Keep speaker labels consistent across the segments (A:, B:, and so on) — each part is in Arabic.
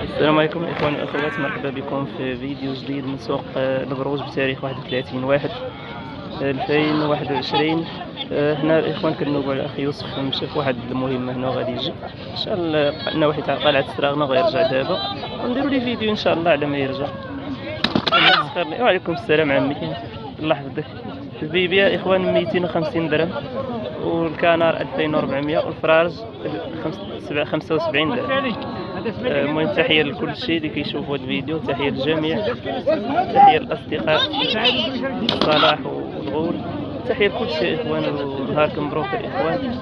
A: السلام عليكم اخوان واخوات، مرحبا بكم في فيديو جديد من سوق البروج بتاريخ 31/1/2021. هنا الاخوان كنوبوا على اخي يوسف، مشى في واحد المهمه هنا وغادي يجي ان شاء الله. نواحي تاع قلعه السراغنه وغيرجع دابا ونديروا لي فيديو ان شاء الله على ما يرجع. وعليكم السلام عمي، الله يحفظك. البيبيا اخوان 250 درهم، والكنار 2400، والفرارج 75 درهم. المهم تحيه لكل شيء اللي كيشوفوا هذا الفيديو، تحيه للجميع، تحيه للاصدقاء صلاح والغول، تحيه لكل شيء اخوان، ونهاركم مبروك الاخوان.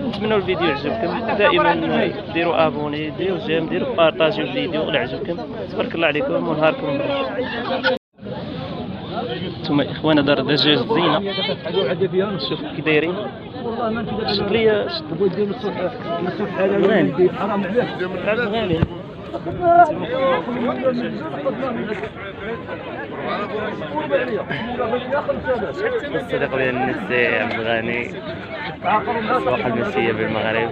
A: نتمنوا الفيديو يعجبكم، دائما ديروا ابوني، ديروا جيم، ديروا بارطاجيو الفيديو اللي عجبكم. تبارك الله عليكم ونهاركم مبروك. ثم اخوانا دار دجاج زينه، شوف كي دايرين. شوف لي غالي غالي. الصديق ديال النساء عبد الغني، الأسواق المسية بالمغرب،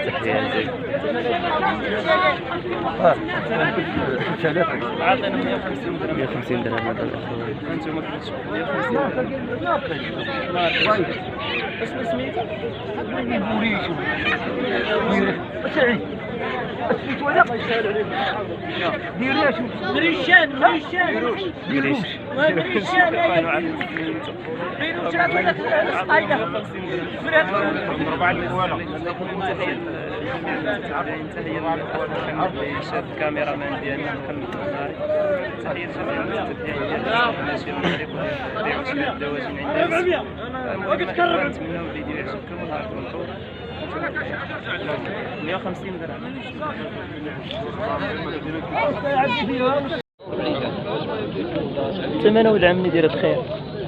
A: تحية زين. عطينا 150 درهم هذا الاخوان. انتم كتشوفوا 150 شنو سميتو؟ سعيد اسميت ولا ديري شوف مريشان ديروش مريشان ديروش ولا صايده فرات ربع الكوالا. تحيه للشاب الكاميرامان ديالنا محمد الزهري، تحيه لجميع المتابعين ديالنا، ماشي المغرب وديال الدواجن عندنا. نتمنوا الفيديو يعجبكم ونهاركم مبروك. 150 درهم. الثمن ولد عمي داير الخير.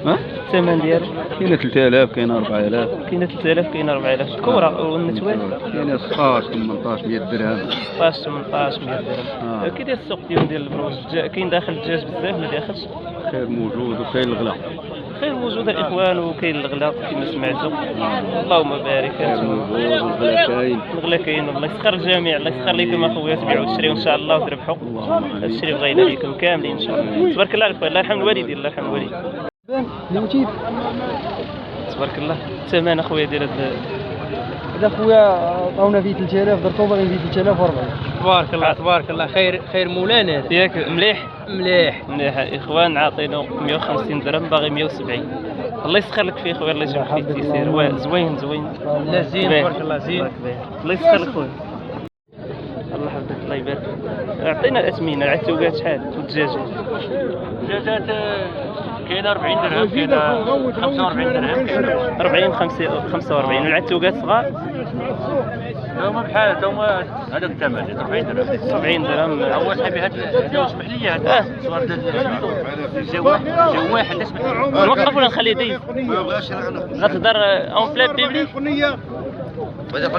A: ها؟ الثمن ديالو
B: كاينه 3000، كاينه 4000،
A: كاينه 3000، كاينه 4000. الكورة والنتوات
B: كاينه 16 18 100 درهم.
A: 16 18 100 درهم. كي داير السوق ديالهم ديال البروج؟ كاين داخل الدجاج بزاف ما داخلش؟
B: خير موجود وكاين الغلا.
A: خير موجود الاخوان، وكاين الغلا كما سمعتوا. اللهم بارك.
B: الغلا كاين،
A: الغلا كاين. الله يسخر الجميع، الله يسخر لكم اخويا، تبيعوا وتشريوا ان شاء الله وتربحوا. هذا الشيء اللي بغينا لكم كاملين ان شاء الله. تبارك الله عليكم. الله يرحم الوالدين، الله يرحم الوالدين. تبارك الله. الثمن اخويا ديال
C: هذا خويا عطاونا فيه 3000، درتو باغي فيه 3040.
A: تبارك الله تبارك الله. خير مولانا ياك. مليح اخوان. عاطينو 150 درهم، باغي 170. الله يسخر لك فيه خويا، الله يجعل فيه التيسير. زوين لا زين تبارك الله زين. الله يسخر لك خويا، الله يحفظك، الله يبارك. عطينا الاثمنه. العتوقات شحال؟ والدجاجات؟
D: الدجاجات كاينه 40 درهم، كاينه 45 درهم،
A: 40 45. والعتوقات صغار؟
D: هما بحال هما هذاك الثمن 40 درهم.
A: 70 درهم.
D: هو صاحبي هذا اسمح لي، هذا صور جواح هذا اسمح لي.
A: نوقف ولا نخليه يدير؟ غتهضر اون بلان بيبليك؟
D: قول لي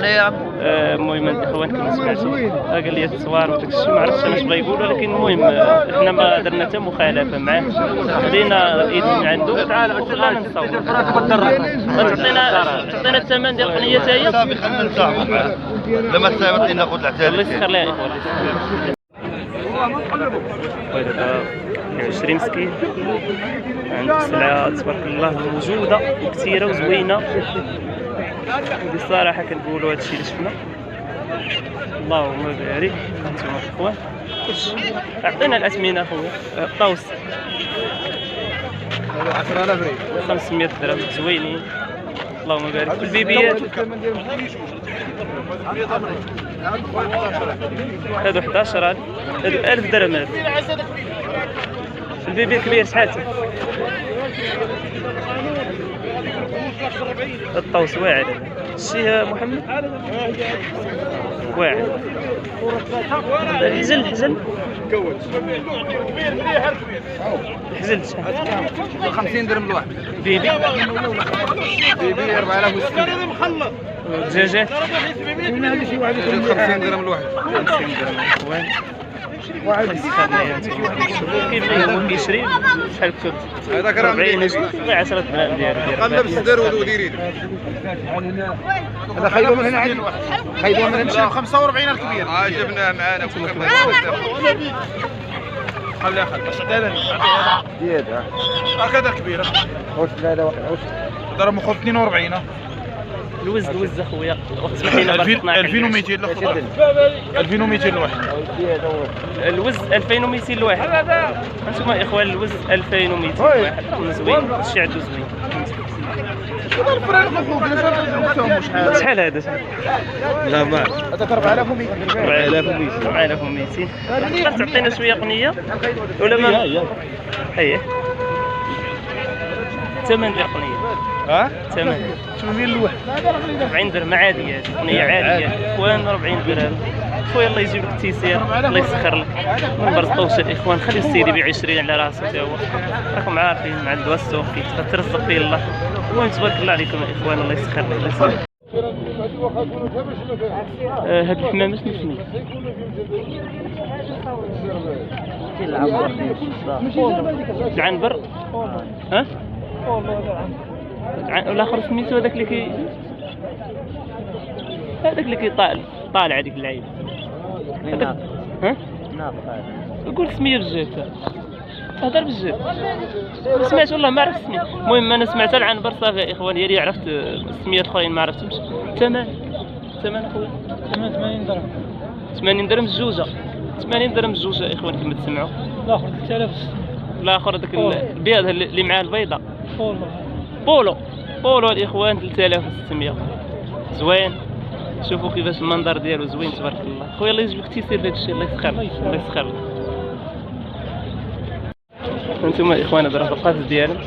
D: يا عم.
A: المهم الاخوان كما سمعتوا قال لي التصوير وداك الشيء، ما عرفتش اش بغا يقول، ولكن المهم احنا ما درنا حتى مخالفه معاه، خدينا الايد من عنده وخلانا نصور. تعطينا الثمن ديال القنيه حتى هي
B: صافي، خلينا نصاحبوا معاه. لما تصايبط لنا ناخذ العتال.
A: الله يسخر لها يا اخوان. 20 مسكين عند السلعه تبارك الله موجوده وكثيره وزوينه. بصراحه كنقولوا هادشي اللي شفنا. اللهم بارك. هانتوما الاخوان اعطينا الاثمنه اخويا. طاوس
C: 10000 ريال،
A: 500 درهم زوينين. اللهم بارك. في البيبيات هادو 11، هادو 1000 درهم. هادو البيبي كبير شحال؟ الطوس واعر. الشي محمد واعر. الحزل الحزل شحال؟
C: 50 درهم الواحد.
A: بيبي
C: 4060.
A: الدجاجات
C: 50 درهم الواحد.
A: 50 درهم. الله يسخر ليا نتوما كيبغي هو كيشري شحال كتب هذاك راه 40 غير 10 دراهم ديالو
B: قلب السدر وديري
C: هذا خيلو من هنا عندي خيلو من هنا
B: 45 الكبير جبناه معانا خليها هكذا كبيره
C: واش هذا واش
B: ضرب مخو 42
A: الوز اخويا اسمح لينا
B: 2200 الاخر 2200 الواحد
A: الوز 2200 الواحد انتم اخوان الوز 2200 الواحد زوين هادشي عندو زوين شحال هذا
B: لا ما
C: هذاك 4200
A: 4200 تقدر تعطينا شويه قنيه ولا ما اييه ثمن ديال قنيه
B: ها
A: ثمن
B: 800 الواحد
A: 40 درهم عاديه هذه قنيه عاديه اخوان 40 درهم خويا الله يجيب لك التيسير الله يسخر لك من برطوش الاخوان خلي السيدي يبيع 20 على راسو حتى هو راكم عارفين مع الدواء السوق كيف ترزق فيه الله المهم تبارك الله عليكم الاخوان الله يسخر لك الله يسخر هاد الحمام شنو سميتو؟ العنبر ها؟ والاخر سميتو هذاك اللي هذاك اللي طالع هذيك اللعيبه ها؟ قول سميه بالجهد هضر بالجهد ما سمعت والله ما عرفت سميه المهم انا سمعت العنبر صافي يا اخواني اللي عرفت السميات الاخرين ما عرفتهمش ثمن اخويا
C: 80 درهم
A: 80 درهم الجوجه 80 درهم الجوجه يا اخوان كما تسمعوا
C: الاخر 3000
A: الاخر هذاك البيض اللي معاه البيضه بولو الاخوان 3600 زوين شوفوا كيفاش المنظر ديالو زوين تبارك الله خويا الله يجيب لك تيسير داك الشيء الله يسخر الله يسخر انتم الاخوان هذا راه القفص ديالهم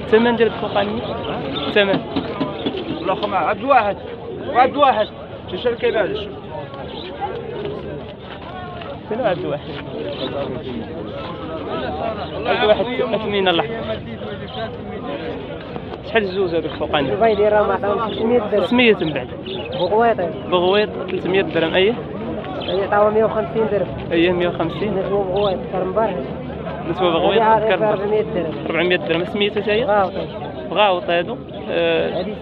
A: الثمن ديال الفوقاني الثمن
C: الاخر مع عبد واحد شنو كيبانش
A: شنو عبد واحد 80 اللحظه شحال الزوج هذوك فوقاني
C: الفايدي راه معطاهم 600 درهم
A: سميت من بعد بغويط 300 درهم ايه
C: عطاو 150 درهم
A: ايه 150
C: نسوى بغويط كرمبر
A: نسوى بغويط كرمبر
C: 400 درهم
A: 400 درهم سميتها حتى هي بغاوط هادو
C: هذه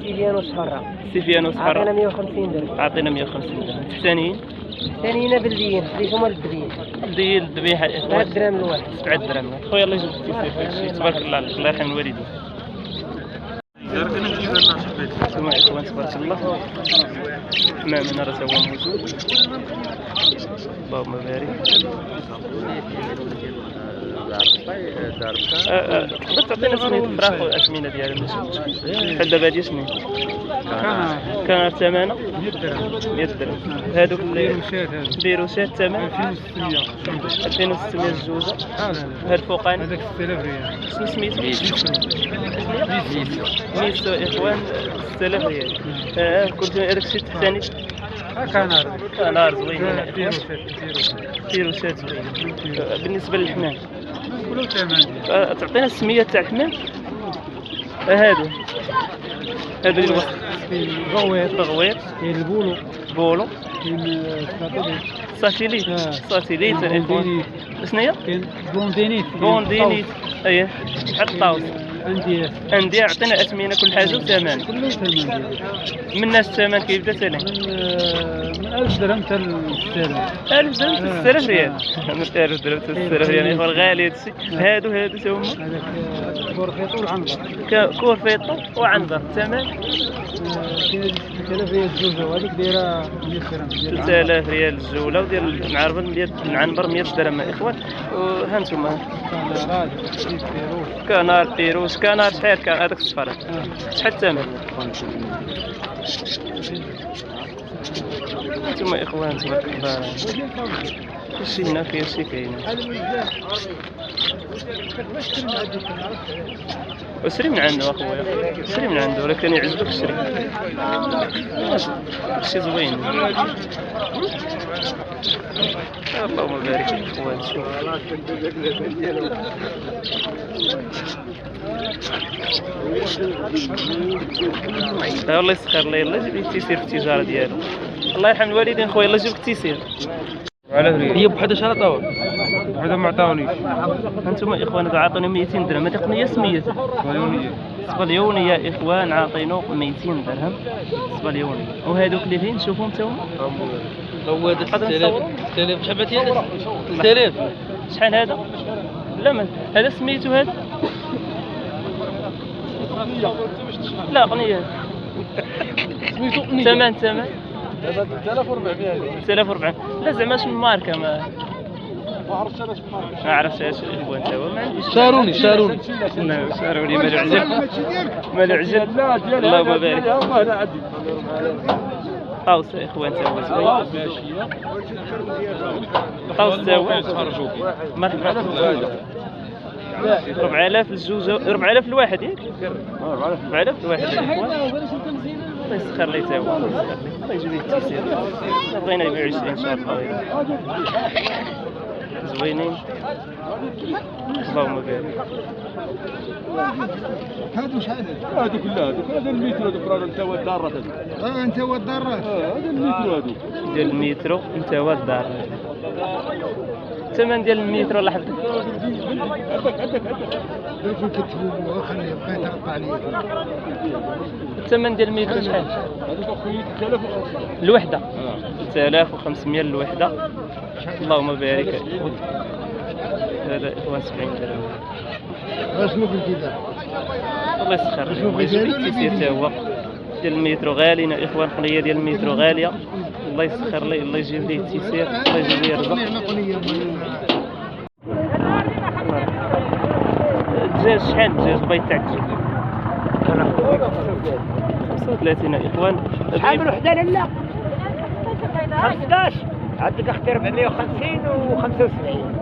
C: سيفيانو صفرا عطينا 150 درهم
A: عطينا 150 درهم الثانيين
C: بلديين خديتهم البلديين
A: الذبيحه
C: 7 درهم الواحد
A: 7 درهم خويا الله يجيب التيسير تبارك الله عليك الله يرحم الوالدين ثم اخوان تبارك الله حمامنا راه هو موجود اللهم بارك تقدر تعطينا سمية الفراخ والأثمنة ديالها بحال دابا هادي شنو كان ثمنها 100 درهم هادوك بيروشات ثمن 2600 الجوجة هاد الفوقاني
C: هذاك 6000 ريال
A: شنو سميتو؟ ميسو اخوان 6000 ريال قلت هذاك الشيء الثاني كنار زوينين بيروشات زوينين بالنسبة للحمام
C: كلهم ثمن
A: تعطينا السمية تاع الحمام هادو الوسط بغويط
C: كاين البولو كاين
A: ساتيليت الاخوان شناهي؟
C: كاين
A: بوندينيت اييه بحال الطاوس انديه عطينا اثمنه كل حاجه وثمن
C: كله ثمن
A: من الناس الثمن كيبدا ثاني
C: من 1000 درهم حتى ل
A: 1000 درهم 6000 ريال من 1000 درهم 6000 ريال اخوان غالي هادشي هادو تا هما
C: هذاك كورفيطو والعنبر
A: كورفيطو وعنبر الثمن
C: كاين 3000 ريال الجوجه وهذيك دايره 100 درهم
A: 3000 ريال الجوله وديال المعربه العنبر 100 درهم اخوان وها انتم كنار بيروس كنار شحال كان هذاك الصفر شحال الثمن انتم اخوان تبارك الله كلشي هنا كلشي كاين وشري من عنده اخويا شري من عنده ولكن يعجبك الشري كلشي زوين اللهم بارك اخوان شوف الله يسخر لي الله يجيب لك التيسير في التجاره ديالو الله يرحم الوالدين خويا الله يجيب لك التيسير
C: هي ب 11 طاوله
B: هذا ما عطاونيش.
A: انتم اخوان هذا عاطيني 200 درهم، هذه قنيه سميتها
B: صهيونية.
A: صبليونيه يا اخوان، عاطينو 200 درهم صبليونيه. وهذوك اللي فين شوفوا نتوما
C: هو هذا 6000 شحال بات هذا 6000
A: شحال هذا؟ لا ما هذا سميتو هذا؟ لا قنيه
C: سميتو قنيه
A: ثمن
C: هذا 3400
A: 3400. لا زعما شنو الماركه ما
C: عرفتش انا شنو ماركه.
A: ما عرفتش اش هو انت ما عنديش.
C: شاروني
A: شاروني مالو عجب مالو عجب. اللهم بارك. قوس اخوان تا هو زوين. قوس تا هو مرحبا. 4000 للجوج، 4000 الواحد ياك؟ 4000 الواحد يا اخوان. الله يسخر لي تا هو، الله يجيب لي التيسير. بغينا نبيعو 20 ان شاء الله. زوينين اللهم بارك.
E: هادو شحال
F: هادو كلها هذا المترو هذوك راه انت هو الدار هذا.
E: انت هو الدراج.
F: هذا المترو هذوك
A: ديال المترو انت هو الدار. الثمن ديال المترو لحظة
E: كيف كتبوا خليه بقى يتقطع عليا.
A: الثمن ديال المترو شحال؟
F: هذوك اخويا 3500
A: الوحدة 3500 الوحدة. اللهم بارك. هذا اخوان 70 درهم.
E: شنو قلتي دابا؟
A: الله يسخر لي الله يجيب لي التيسير تا هو ديال المترو غاليين يا اخوان. قنية ديال المترو غالية. الله يسخر لي الله يجيب لي التيسير الله يجيب لي الرزق. الدجاج شحال الدجاج البيض تاع الدجاج؟ 35 يا اخوان.
G: شحال من وحده لالا 15 عندك اختي 450 و75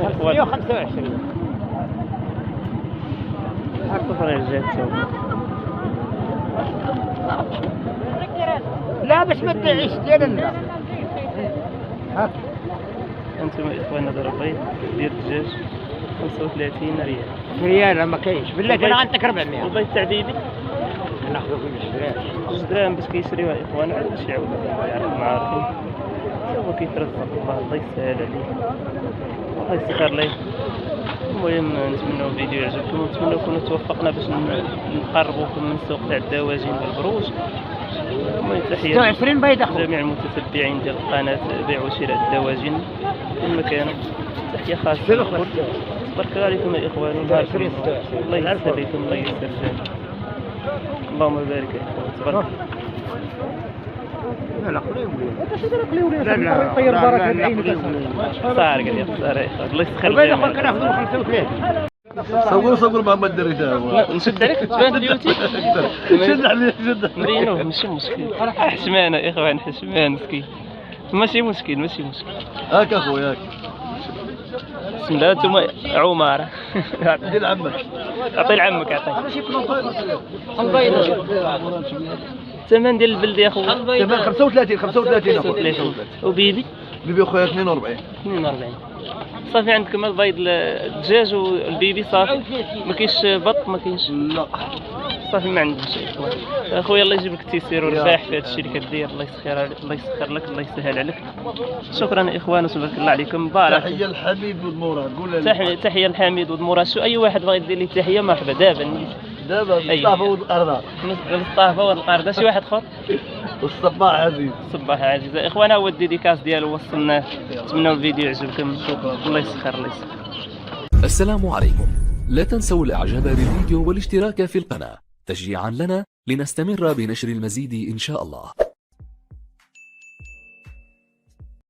G: 525
A: عرفتوا فرق الدجاج تا هو.
G: لا باش ما تبيعيش ديالنا.
A: انتم يا اخوان هذا البيض ديال الدجاج 35 ريال.
G: ريال ما كاينش بالله انا غنعطيك 400.
A: البيض تاع بيبي
G: ناخذو في الشراء
A: 2 دراهم باش كيشريوها يا اخوان. علاش يعاودوا يعرفوا المعارفين تا هو كيترزق. الله يسهل عليه الله يسخر ليه. المهم نتمنوا الفيديو يعجبكم ونتمنوا نكونوا توفقنا باش نقربوكم من السوق تاع الدواجن والبروج. المهم تحية
G: 26 بيضه
A: جميع المتتبعين ديال القناة بيع وشراء الدواجن في المكان. تحية خاصة لكم. بارك الله عليكم يا إخوان. الله يسر لكم الله يسر لكم. اللهم بارك يا إخوان. تبارك
G: لا طير بركه عينك
A: صار قال لي صار يا إخوان. الله يسخر
G: البيضه
A: لكم.
G: اخويا كناخذو 35.
F: صور محمد دريده
A: نشد عليك تبان اليوتيوب.
F: شد عليه شد
A: نبينوه ماشي مشكل. حشمانة يا إخوان حشمان مسكين. ماشي مشكل.
F: هاك اخويا هاك
A: بسم الله. انتم عمارة
F: ديال عمك
A: اعطي لعمك اعطي. الثمن ديال البلد يا خويا
F: تمام 35
A: 35. وبيبي
F: بيبي اخويا 42
A: صافي. عندكم البيض الدجاج والبيبي صافي ما كاينش بط ما كاينش.
F: لا
A: صافي ما عندناش يا اخوان. اخويا الله يجيب لك التيسير والرباح في هذا الشيء اللي كدير. الله يسخر لك الله يسهل عليك. شكرا يا اخوان وتبارك الله عليكم. بارك
F: تحيه للحبيب والمراد قول
A: تحيه لحميد ودمورا. شو اي واحد بغى يدير لي تحيه مرحبا دابا
F: دابا الصافا والقرداء
A: الصافا والقرده. شي واحد اخر
F: والصباح عزيز
A: صباح عزيز. اخوانا هو الديديكاس ديالو وصلناه. نتمنى الفيديو يعجبكم. الله يسخر الله يسخر.
H: السلام عليكم. لا تنسوا الاعجاب بالفيديو والاشتراك في القناة تشجيعا لنا لنستمر بنشر المزيد إن شاء الله.